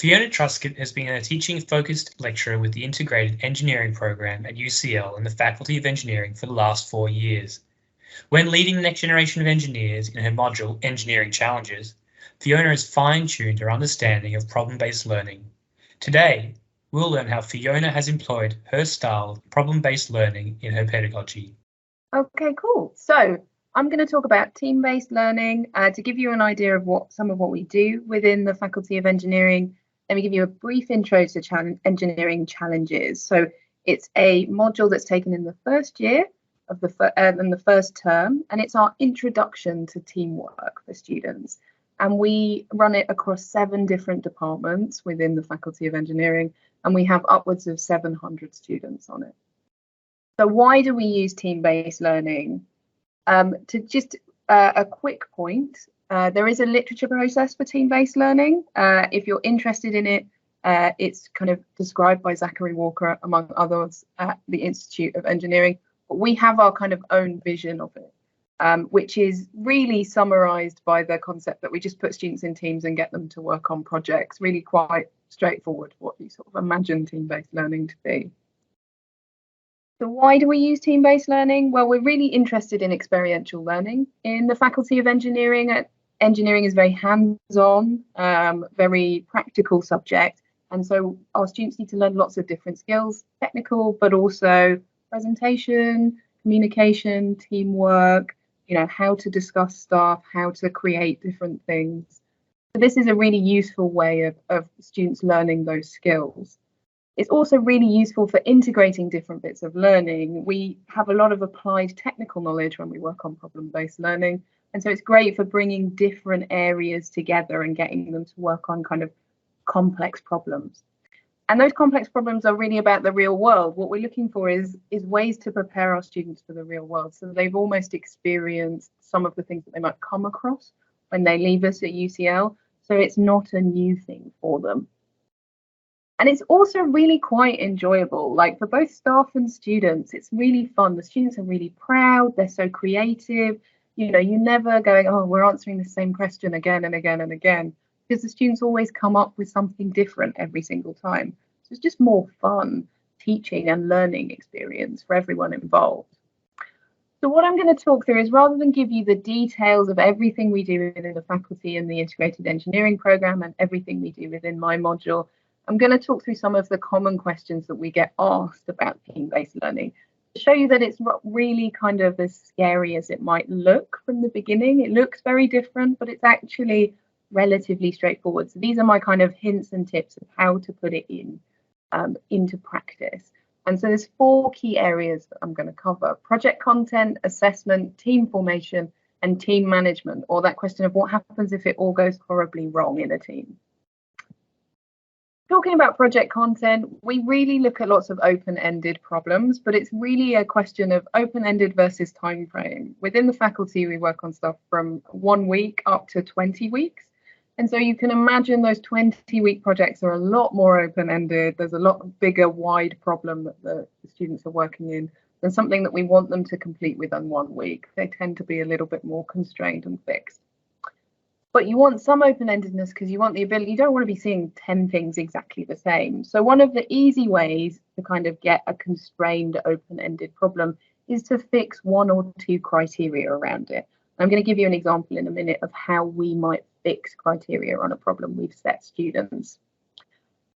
Fiona Truscott has been a teaching-focused lecturer with the Integrated Engineering program at UCL in the Faculty of Engineering for the last 4 years. When leading the next generation of engineers in her module, Engineering Challenges, Fiona has fine-tuned her understanding of problem-based learning. Today, we'll learn how Fiona has employed her style of problem-based learning in her pedagogy. Okay, cool. So I'm going to talk about team-based learning to give you an idea of some of what we do within the Faculty of Engineering. Let me give you a brief intro to engineering challenges. So it's a module that's taken in the first year of the first term, and it's our introduction to teamwork for students. And we run it across 7 different departments within the Faculty of Engineering, and we have upwards of 700 students on it. So why do we use team-based learning? To just a quick point, there is a literature process for team-based learning. If you're interested in it, it's kind of described by Zachary Walker, among others, at the Institute of Engineering. But we have our kind of own vision of it, which is really summarized by the concept that we just put students in teams and get them to work on projects. Really quite straightforward, what you sort of imagine team-based learning to be. So why do we use team-based learning? Well, we're really interested in experiential learning. In the Faculty of Engineering, engineering is very hands-on, very practical subject. And so our students need to learn lots of different skills, technical, but also presentation, communication, teamwork, how to discuss stuff, how to create different things. So this is a really useful way of students learning those skills. It's also really useful for integrating different bits of learning. We have a lot of applied technical knowledge when we work on problem-based learning. And so it's great for bringing different areas together and getting them to work on kind of complex problems. And those complex problems are really about the real world. What we're looking for is ways to prepare our students for the real world, so they've almost experienced some of the things that they might come across when they leave us at UCL. So it's not a new thing for them. And it's also really quite enjoyable, like for both staff and students, it's really fun. The students are really proud, they're so creative. You're never going, oh, we're answering the same question again and again and again, because the students always come up with something different every single time. So it's just more fun teaching and learning experience for everyone involved. So what I'm going to talk through is, rather than give you the details of everything we do within the faculty and the Integrated Engineering program and everything we do within my module, I'm going to talk through some of the common questions that we get asked about team-based learning to show you that it's not really kind of as scary as it might look from the beginning. It looks very different, but it's actually relatively straightforward. So these are my kind of hints and tips of how to put it into practice. And so there's 4 key areas that I'm going to cover: project content, assessment, team formation, and team management, or that question of what happens if it all goes horribly wrong in a team. Talking about project content, we really look at lots of open-ended problems, but it's really a question of open-ended versus time frame. Within the faculty, we work on stuff from 1 week up to 20 weeks. And so you can imagine those 20-week projects are a lot more open-ended. There's a lot bigger, wide problem that the students are working in than something that we want them to complete within 1 week. They tend to be a little bit more constrained and fixed. But you want some open-endedness because you want the ability, you don't want to be seeing 10 things exactly the same. So one of the easy ways to kind of get a constrained open-ended problem is to fix 1 or 2 criteria around it. I'm going to give you an example in a minute of how we might fix criteria on a problem we've set students.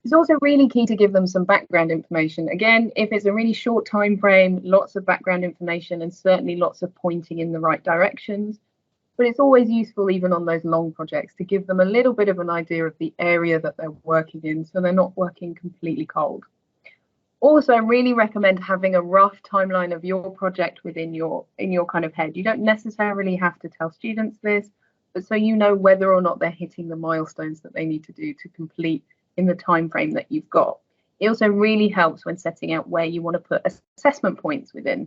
It's also really key to give them some background information. Again, if it's a really short time frame, lots of background information and certainly lots of pointing in the right directions. But it's always useful, even on those long projects, to give them a little bit of an idea of the area that they're working in, so they're not working completely cold. Also, I really recommend having a rough timeline of your project within your kind of head. You don't necessarily have to tell students this, but so you know whether or not they're hitting the milestones that they need to do to complete in the time frame that you've got. It also really helps when setting out where you want to put assessment points within.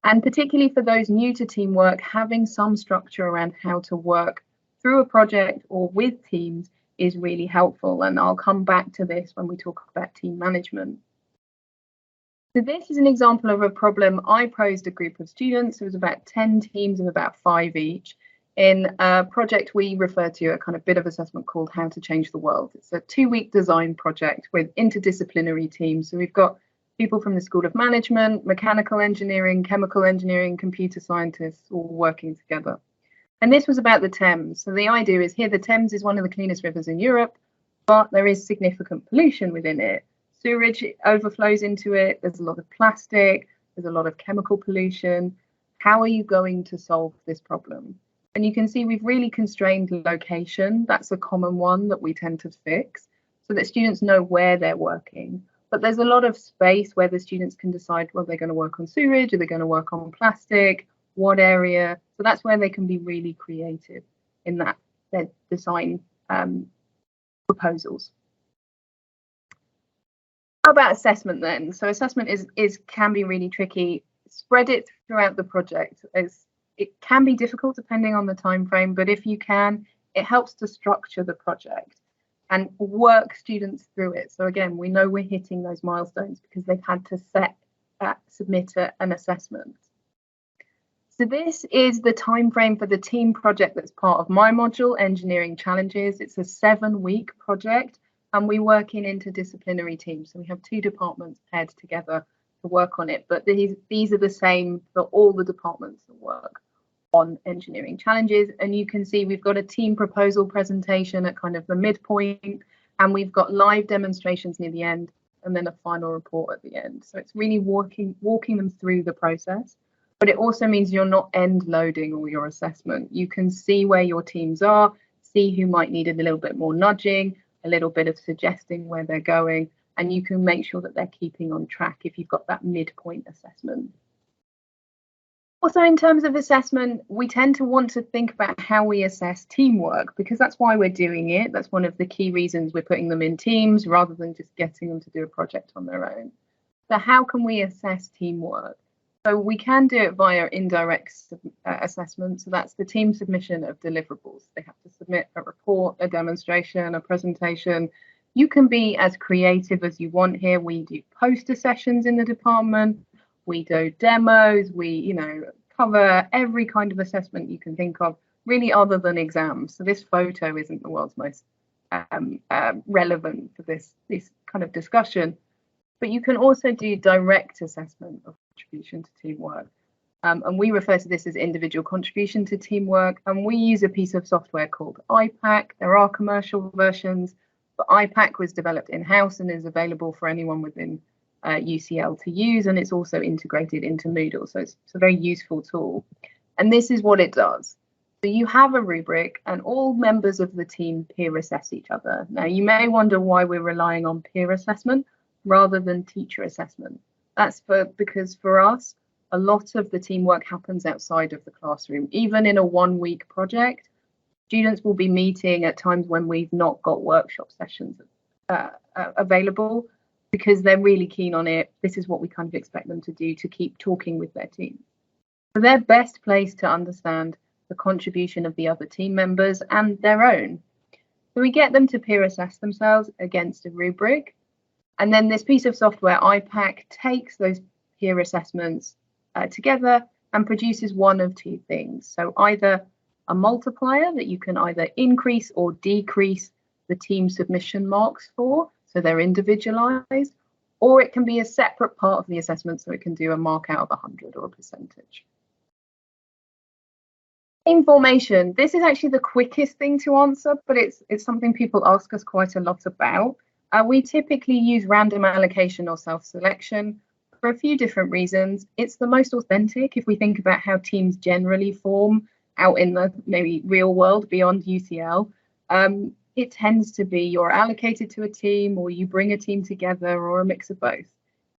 And particularly for those new to teamwork, having some structure around how to work through a project or with teams is really helpful. And I'll come back to this when we talk about team management. So this is an example of a problem I posed a group of students. It was about 10 teams of about 5 each. in a project we refer to a kind of bit of assessment called How to Change the World. It's a 2-week design project with interdisciplinary teams. So we've got people from the School of Management, Mechanical Engineering, Chemical Engineering, computer scientists all working together. And this was about the Thames. So the idea is here the Thames is one of the cleanest rivers in Europe, but there is significant pollution within it. Sewage overflows into it, there's a lot of plastic, there's a lot of chemical pollution. How are you going to solve this problem? And you can see we've really constrained location. That's a common one that we tend to fix so that students know where they're working. But there's a lot of space where the students can decide, well, they're going to work on sewage, are they going to work on plastic, what area? So that's where they can be really creative in that their design proposals. How about assessment then? So assessment can be really tricky. Spread it throughout the project. It can be difficult depending on the time frame, but if you can, it helps to structure the project and work students through it. So again, we know we're hitting those milestones because they've had to submit an assessment. So this is the time frame for the team project that's part of my module, Engineering Challenges. It's a 7-week project and we work in interdisciplinary teams. So we have 2 departments paired together to work on it, but these are the same for all the departments that work on Engineering Challenges. And you can see we've got a team proposal presentation at kind of the midpoint, and we've got live demonstrations near the end, and then a final report at the end. So it's really walking them through the process, but it also means you're not end loading all your assessment. You can see where your teams are, see who might need a little bit more nudging, a little bit of suggesting where they're going, and you can make sure that they're keeping on track if you've got that midpoint assessment. Also, in terms of assessment, we tend to want to think about how we assess teamwork because that's why we're doing it. That's one of the key reasons we're putting them in teams rather than just getting them to do a project on their own. So how can we assess teamwork? So we can do it via indirect assessment. So that's the team submission of deliverables. They have to submit a report, a demonstration, a presentation. You can be as creative as you want here. We do poster sessions in the department. We do demos. We, cover every kind of assessment you can think of, really, other than exams. So this photo isn't the world's most relevant for this kind of discussion. But you can also do direct assessment of contribution to teamwork. And we refer to this as individual contribution to teamwork. And we use a piece of software called IPAC. There are commercial versions, but IPAC was developed in-house and is available for anyone within UCL to use. And it's also integrated into Moodle. So it's a very useful tool. And this is what it does. So you have a rubric and all members of the team peer assess each other. Now, you may wonder why we're relying on peer assessment rather than teacher assessment. That's because for us, a lot of the teamwork happens outside of the classroom. Even in a 1-week project, students will be meeting at times when we've not got workshop sessions available because they're really keen on it. This is what we kind of expect them to do to keep talking with their team. So they're best placed to understand the contribution of the other team members and their own. So we get them to peer assess themselves against a rubric. And then this piece of software, IPAC, takes those peer assessments together and produces one of 2 things. So either a multiplier that you can either increase or decrease the team submission marks for, so they're individualized, or it can be a separate part of the assessment, so it can do a mark out of 100 or a percentage. Information. This is actually the quickest thing to answer, but it's something people ask us quite a lot about. We typically use random allocation or self-selection for a few different reasons. It's the most authentic if we think about how teams generally form out in the maybe real world beyond UCL. It tends to be you're allocated to a team or you bring a team together or a mix of both.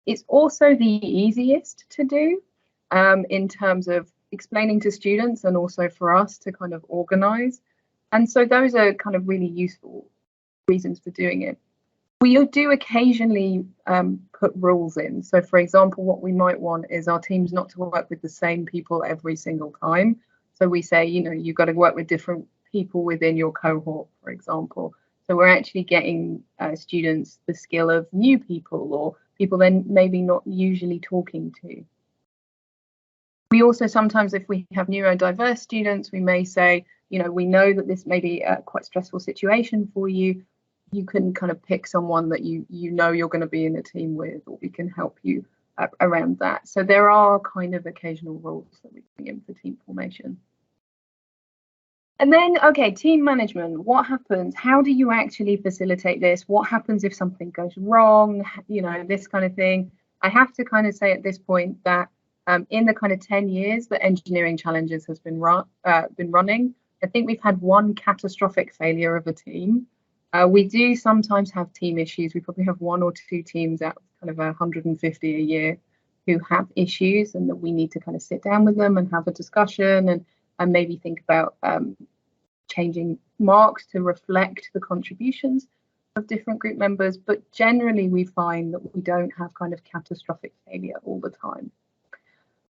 It's also the easiest to do in terms of explaining to students and also for us to kind of organize. And so those are kind of really useful reasons for doing it. We do occasionally put rules in. So for example, what we might want is our teams not to work with the same people every single time. So we say, you've got to work with different people within your cohort, for example. So we're actually getting students the skill of new people or people they're maybe not usually talking to. We also sometimes, if we have neurodiverse students, we may say, we know that this may be a quite stressful situation for you. You can kind of pick someone that you know you're going to be in a team with, or we can help you around that. So there are kind of occasional roles that we bring in for team formation. And then, okay, team management. What happens? How do you actually facilitate this? What happens if something goes wrong? This kind of thing. I have to kind of say at this point that in the kind of 10 years that Engineering Challenges has been running, I think we've had one catastrophic failure of a team. We do sometimes have team issues. We probably have 1 or 2 teams out of kind of 150 a year who have issues, and that we need to kind of sit down with them and have a discussion and maybe think about changing marks to reflect the contributions of different group members. But generally, we find that we don't have kind of catastrophic failure all the time.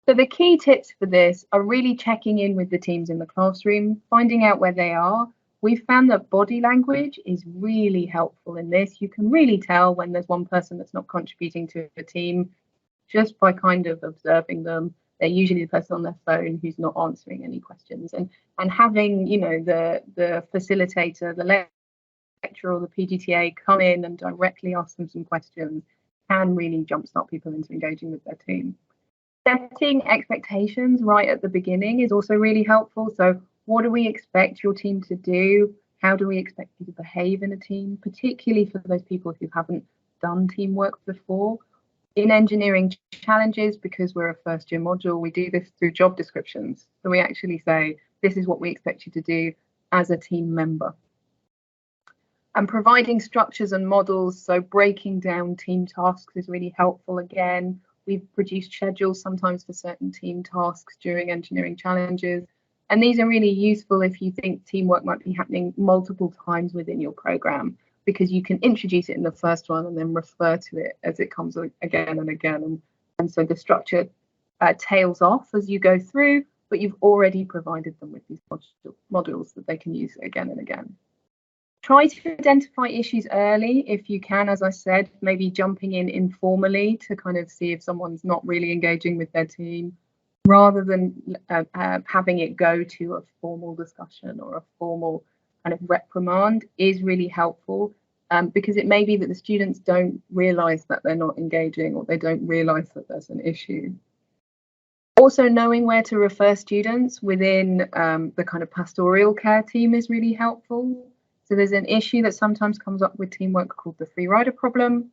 So the key tips for this are really checking in with the teams in the classroom, finding out where they are. We've found that body language is really helpful in this. You can really tell when there's one person that's not contributing to a team just by kind of observing them. They're usually the person on their phone who's not answering any questions. And having, the facilitator, the lecturer or the PGTA come in and directly ask them some questions can really jumpstart people into engaging with their team. Setting expectations right at the beginning is also really helpful. So what do we expect your team to do? How do we expect you to behave in a team, particularly for those people who haven't done teamwork before? In Engineering Challenges, because we're a first year module, we do this through job descriptions. So we actually say, this is what we expect you to do as a team member. And providing structures and models, so breaking down team tasks is really helpful again. We've produced schedules sometimes for certain team tasks during Engineering Challenges. And these are really useful if you think teamwork might be happening multiple times within your program, because you can introduce it in the first one and then refer to it as it comes again and again. And so the structure tails off as you go through, but you've already provided them with these modules that they can use again and again. Try to identify issues early if you can, as I said, maybe jumping in informally to kind of see if someone's not really engaging with their team, rather than having it go to a formal discussion or a formal kind of reprimand is really helpful, because it may be that the students don't realise that they're not engaging, or they don't realise that there's an issue. Also, knowing where to refer students within the kind of pastoral care team is really helpful. So there's an issue that sometimes comes up with teamwork called the free rider problem.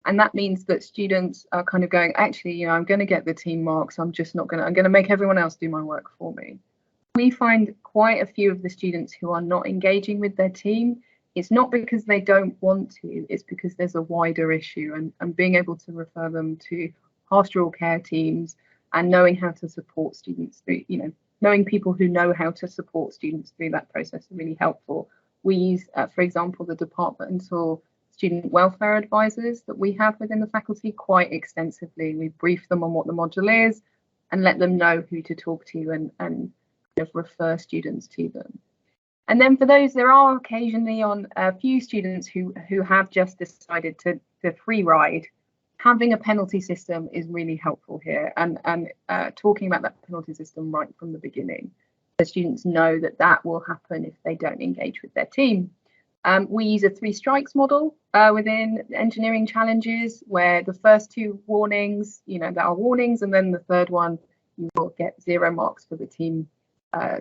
And that means that students are kind of going, actually, I'm going to get the team marks. I'm going to make everyone else do my work for me. We find quite a few of the students who are not engaging with their team. It's not because they don't want to, it's because there's a wider issue, and being able to refer them to pastoral care teams and knowing how to support students through, knowing people who know how to support students through that process is really helpful. We use, for example, the departmental student welfare advisors that we have within the faculty quite extensively. We brief them on what the module is and let them know who to talk to and kind of refer students to them. And then for those, there are occasionally on a few students who have just decided to free ride. Having a penalty system is really helpful here, and talking about that penalty system right from the beginning. The students know that will happen if they don't engage with their team. We use a 3 strikes model within Engineering Challenges, where the first 2 warnings, there are warnings, and then the third one, you will get 0 marks for the team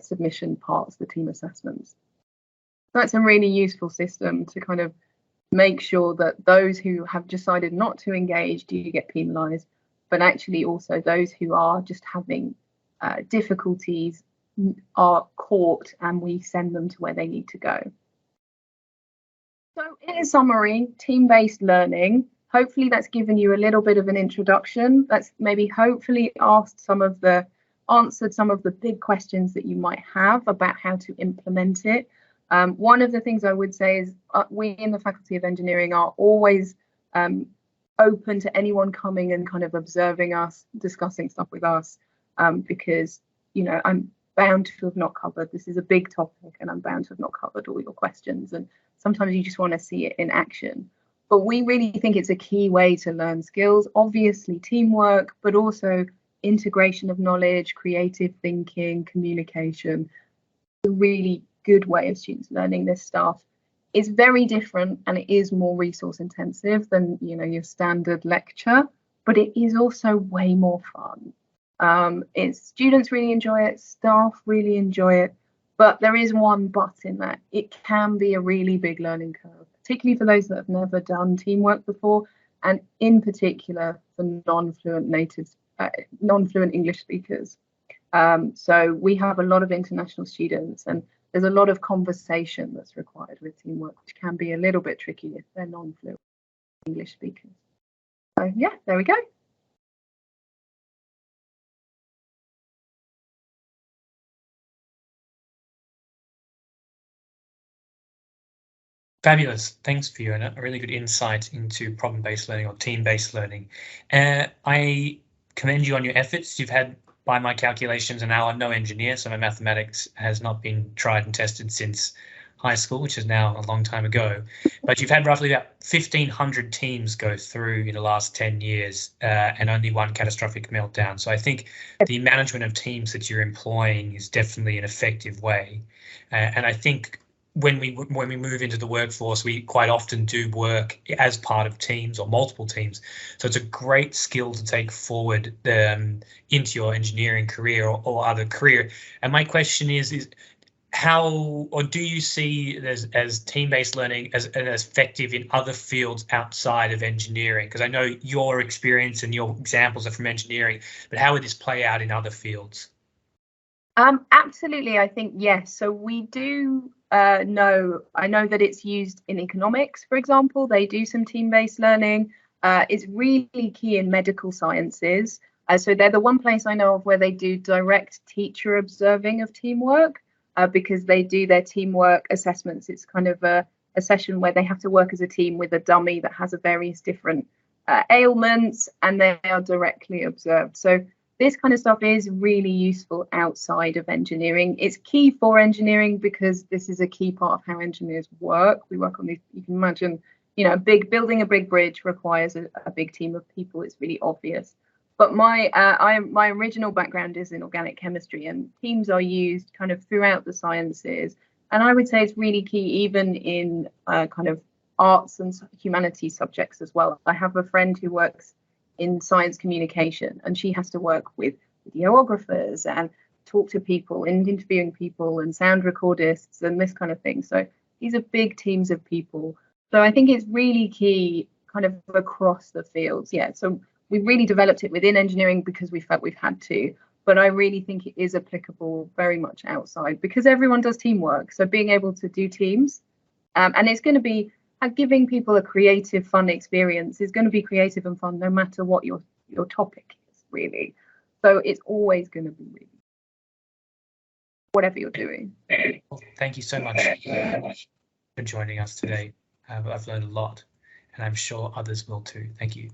submission parts, the team assessments. So that's a really useful system to kind of make sure that those who have decided not to engage do get penalised, but actually also those who are just having difficulties are caught, and we send them to where they need to go. So in summary, team-based learning, hopefully that's given you a little bit of an introduction. That's maybe hopefully answered some of the big questions that you might have about how to implement it. One of the things I would say is we in the Faculty of Engineering are always open to anyone coming and kind of observing us, discussing stuff with us, because, I'm bound to have not covered. This is a big topic, and I'm bound to have not covered all your questions. And sometimes you just want to see it in action. But we really think it's a key way to learn skills, obviously teamwork, but also integration of knowledge, creative thinking, communication. A really good way of students learning this stuff. It's very different and it is more resource intensive than your standard lecture, but it is also way more fun. Students really enjoy it, staff really enjoy it, but there is one but in that it can be a really big learning curve, particularly for those that have never done teamwork before, and in particular for non-fluent English speakers. So we have a lot of international students, and there's a lot of conversation that's required with teamwork, which can be a little bit tricky if they're non-fluent English speakers. So yeah, there we go. Fabulous. Thanks, Fiona. A really good insight into problem-based learning or team-based learning. I commend you on your efforts. You've had, by my calculations, and now I'm no engineer, so my mathematics has not been tried and tested since high school, which is now a long time ago. But you've had roughly about 1,500 teams go through in the last 10 years and only one catastrophic meltdown. So I think the management of teams that you're employing is definitely an effective way. And I think when we move into the workforce, we quite often do work as part of teams or multiple teams. So it's a great skill to take forward into your engineering career or other career. And my question is how, or do you see it as team-based learning as effective in other fields outside of engineering? Because I know your experience and your examples are from engineering, but how would this play out in other fields? Absolutely, I think yes. So we do I know that it's used in economics, for example. They do some team-based learning. It's really key in medical sciences. So they're the one place I know of where they do direct teacher observing of teamwork, because they do their teamwork assessments. It's kind of a session where they have to work as a team with a dummy that has various different ailments, and they are directly observed. So this kind of stuff is really useful outside of engineering. It's key for engineering because this is a key part of how engineers work. We work on these, you can imagine, building a big bridge requires a big team of people. It's really obvious. But my original background is in organic chemistry, and teams are used kind of throughout the sciences. And I would say it's really key even in kind of arts and humanities subjects as well. I have a friend who works in science communication, and she has to work with videographers and talk to people and interviewing people and sound recordists and this kind of thing. So these are big teams of people. So I think it's really key kind of across the fields. Yeah, so we really developed it within engineering because we felt we've had to, but I really think it is applicable very much outside because everyone does teamwork. So being able to do teams, and it's going to be giving people a creative, fun experience is going to be creative and fun no matter what your topic is, really. So it's always going to be really whatever you're doing. Well, thank you so much for joining us today. I've learned a lot, and I'm sure others will too. Thank you.